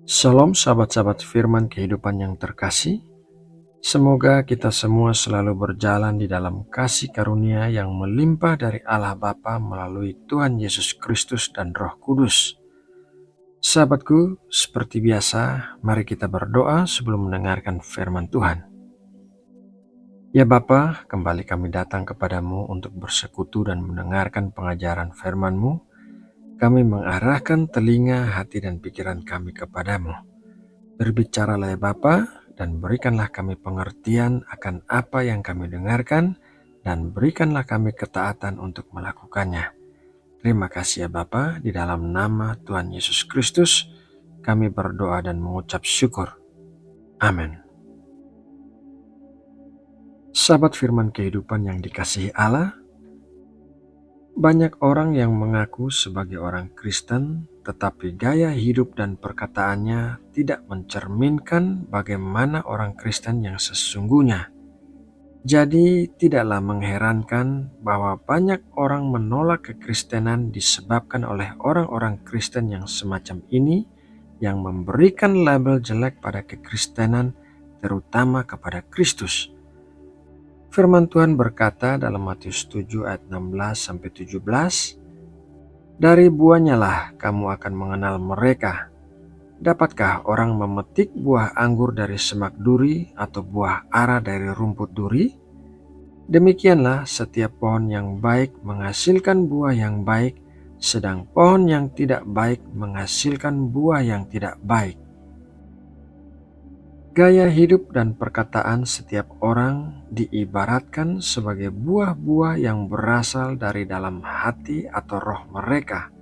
Shalom sahabat-sahabat firman kehidupan yang terkasih. Semoga kita semua selalu berjalan di dalam kasih karunia yang melimpah dari Allah Bapa melalui Tuhan Yesus Kristus dan Roh Kudus. Sahabatku, seperti biasa, mari kita berdoa sebelum mendengarkan firman Tuhan. Ya Bapa, kembali kami datang kepadamu untuk bersekutu dan mendengarkan pengajaran firman-Mu. Kami mengarahkan telinga, hati, dan pikiran kami kepadamu. Berbicaralah ya Bapa, dan berikanlah kami pengertian akan apa yang kami dengarkan, dan berikanlah kami ketaatan untuk melakukannya. Terima kasih ya Bapa, di dalam nama Tuhan Yesus Kristus, kami berdoa dan mengucap syukur. Amin. Sahabat firman kehidupan yang dikasihi Allah, banyak orang yang mengaku sebagai orang Kristen, tetapi gaya hidup dan perkataannya tidak mencerminkan bagaimana orang Kristen yang sesungguhnya. Jadi tidaklah mengherankan bahwa banyak orang menolak kekristenan disebabkan oleh orang-orang Kristen yang semacam ini yang memberikan label jelek pada kekristenan, terutama kepada Kristus. Firman Tuhan berkata dalam Matius 7 ayat 16-17, "Dari buahnya lah kamu akan mengenal mereka. Dapatkah orang memetik buah anggur dari semak duri atau buah ara dari rumput duri? Demikianlah setiap pohon yang baik menghasilkan buah yang baik, sedang pohon yang tidak baik menghasilkan buah yang tidak baik." Gaya hidup dan perkataan setiap orang diibaratkan sebagai buah-buah yang berasal dari dalam hati atau roh mereka.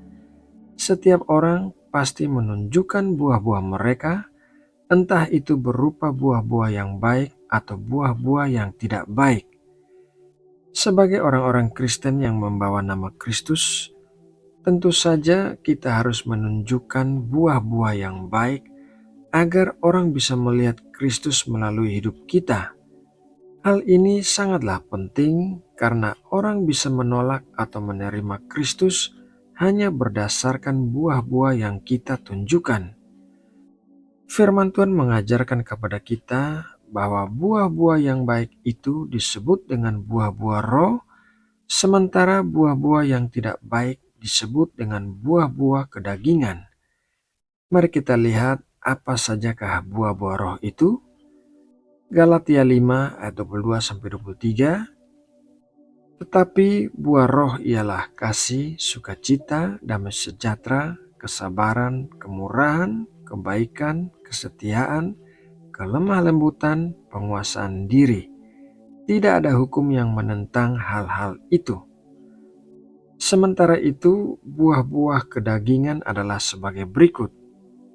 Setiap orang pasti menunjukkan buah-buah mereka, entah itu berupa buah-buah yang baik atau buah-buah yang tidak baik. Sebagai orang-orang Kristen yang membawa nama Kristus, tentu saja kita harus menunjukkan buah-buah yang baik agar orang bisa melihat Kristus melalui hidup kita. Hal ini sangatlah penting karena orang bisa menolak atau menerima Kristus hanya berdasarkan buah-buah yang kita tunjukkan. Firman Tuhan mengajarkan kepada kita bahwa buah-buah yang baik itu disebut dengan buah-buah roh, sementara buah-buah yang tidak baik disebut dengan buah-buah kedagingan. Mari kita lihat apa sajakah buah-buah roh itu. Galatia 5 ayat 22-23. Tetapi buah roh ialah kasih, sukacita, damai sejahtera, kesabaran, kemurahan, kebaikan, kesetiaan, kelemah lembutan, penguasaan diri. Tidak ada hukum yang menentang hal-hal itu. Sementara itu, buah-buah kedagingan adalah sebagai berikut.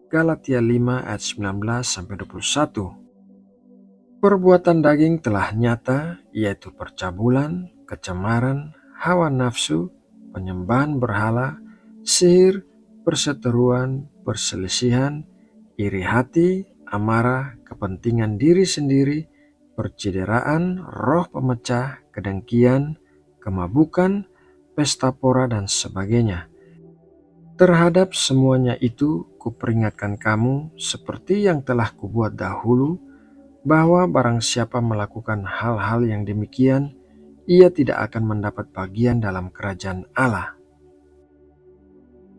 Galatia 5 ayat 19-21. Perbuatan daging telah nyata, yaitu percabulan, kecemaran, hawa nafsu, penyembahan berhala, sihir, perseteruan, perselisihan, iri hati, amarah, kepentingan diri sendiri, percideraan, roh pemecah, kedengkian, kemabukan, pesta pora, dan sebagainya. Terhadap semuanya itu kuperingatkan kamu seperti yang telah kubuat dahulu, bahwa barang siapa melakukan hal-hal yang demikian, ia tidak akan mendapat bagian dalam kerajaan Allah.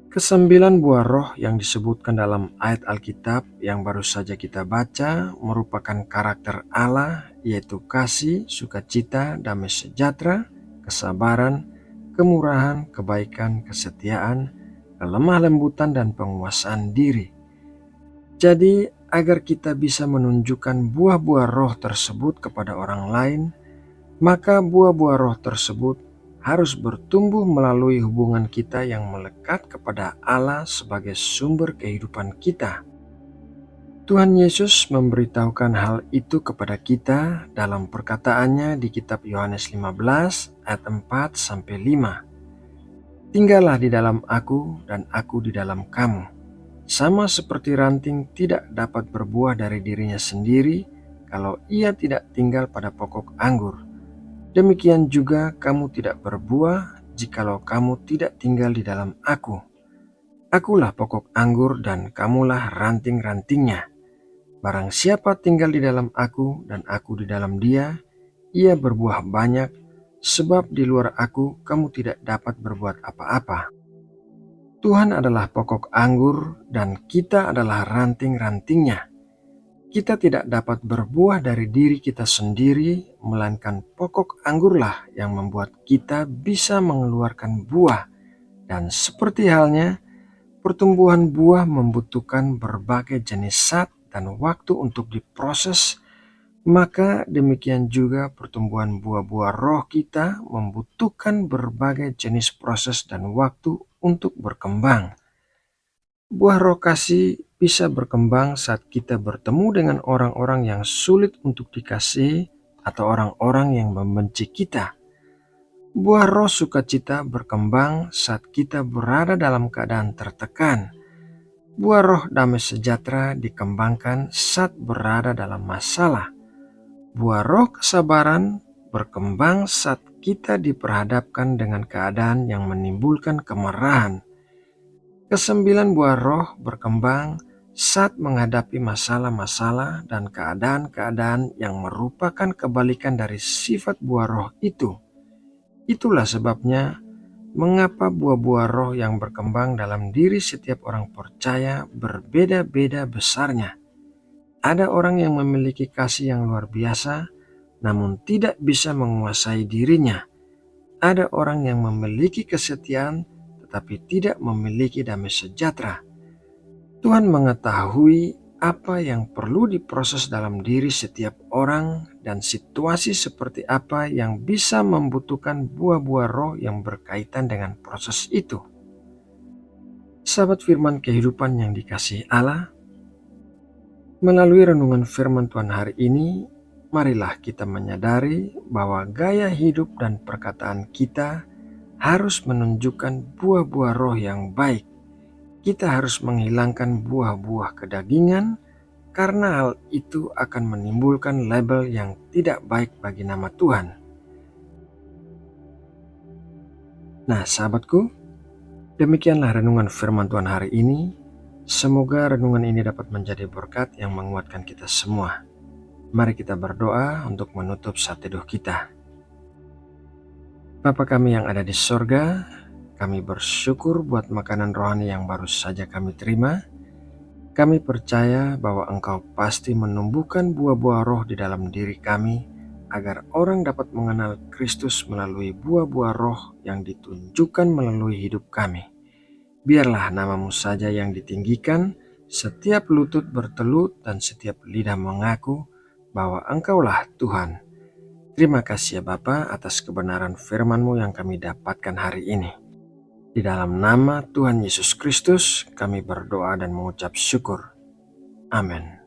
Kesembilan buah roh yang disebutkan dalam ayat Alkitab yang baru saja kita baca merupakan karakter Allah, yaitu kasih, sukacita, damai sejahtera, kesabaran, kemurahan, kebaikan, kesetiaan, kelemah lembutan, dan penguasaan diri. Jadi, agar kita bisa menunjukkan buah-buah roh tersebut kepada orang lain, maka buah-buah roh tersebut harus bertumbuh melalui hubungan kita yang melekat kepada Allah sebagai sumber kehidupan kita. Tuhan Yesus memberitahukan hal itu kepada kita dalam perkataannya di kitab Yohanes 15 ayat 4-5. "Tinggallah di dalam aku dan aku di dalam kamu. Sama seperti ranting tidak dapat berbuah dari dirinya sendiri kalau ia tidak tinggal pada pokok anggur. Demikian juga kamu tidak berbuah jikalau kamu tidak tinggal di dalam aku. Akulah pokok anggur dan kamulah ranting-rantingnya. Barang siapa tinggal di dalam aku dan aku di dalam dia, ia berbuah banyak, sebab di luar aku kamu tidak dapat berbuat apa-apa. Tuhan adalah pokok anggur dan kita adalah ranting-rantingnya. Kita tidak dapat berbuah dari diri kita sendiri, melainkan pokok anggurlah yang membuat kita bisa mengeluarkan buah. Dan seperti halnya, pertumbuhan buah membutuhkan berbagai jenis zat dan waktu untuk diproses, maka demikian juga pertumbuhan buah-buah roh kita membutuhkan berbagai jenis proses dan waktu untuk berkembang. Buah roh kasih bisa berkembang saat kita bertemu dengan orang-orang yang sulit untuk dikasihi atau orang-orang yang membenci kita. Buah roh sukacita berkembang saat kita berada dalam keadaan tertekan. Buah roh damai sejahtera dikembangkan saat berada dalam masalah. Buah roh kesabaran berkembang saat kita diperhadapkan dengan keadaan yang menimbulkan kemarahan. Kesembilan buah roh berkembang saat menghadapi masalah-masalah dan keadaan-keadaan yang merupakan kebalikan dari sifat buah roh itu. Itulah sebabnya mengapa buah-buah roh yang berkembang dalam diri setiap orang percaya berbeda-beda besarnya. Ada orang yang memiliki kasih yang luar biasa, namun tidak bisa menguasai dirinya. Ada orang yang memiliki kesetiaan, tetapi tidak memiliki damai sejahtera. Tuhan mengetahui apa yang perlu diproses dalam diri setiap orang dan situasi seperti apa yang bisa membutuhkan buah-buah roh yang berkaitan dengan proses itu. Sahabat firman kehidupan yang dikasihi Allah, melalui renungan firman Tuhan hari ini, marilah kita menyadari bahwa gaya hidup dan perkataan kita harus menunjukkan buah-buah roh yang baik. Kita harus menghilangkan buah-buah kedagingan, karena hal itu akan menimbulkan label yang tidak baik bagi nama Tuhan. Nah, sahabatku, demikianlah renungan firman Tuhan hari ini. Semoga renungan ini dapat menjadi berkat yang menguatkan kita semua. Mari kita berdoa untuk menutup saat teduh kita. Bapa kami yang ada di sorga, kami bersyukur buat makanan rohani yang baru saja kami terima. Kami percaya bahwa Engkau pasti menumbuhkan buah-buah roh di dalam diri kami, agar orang dapat mengenal Kristus melalui buah-buah roh yang ditunjukkan melalui hidup kami. Biarlah nama-Mu saja yang ditinggikan, setiap lutut bertelut dan setiap lidah mengaku bahwa Engkaulah Tuhan. Terima kasih ya Bapa atas kebenaran firman-Mu yang kami dapatkan hari ini. Di dalam nama Tuhan Yesus Kristus kami berdoa dan mengucap syukur. Amin.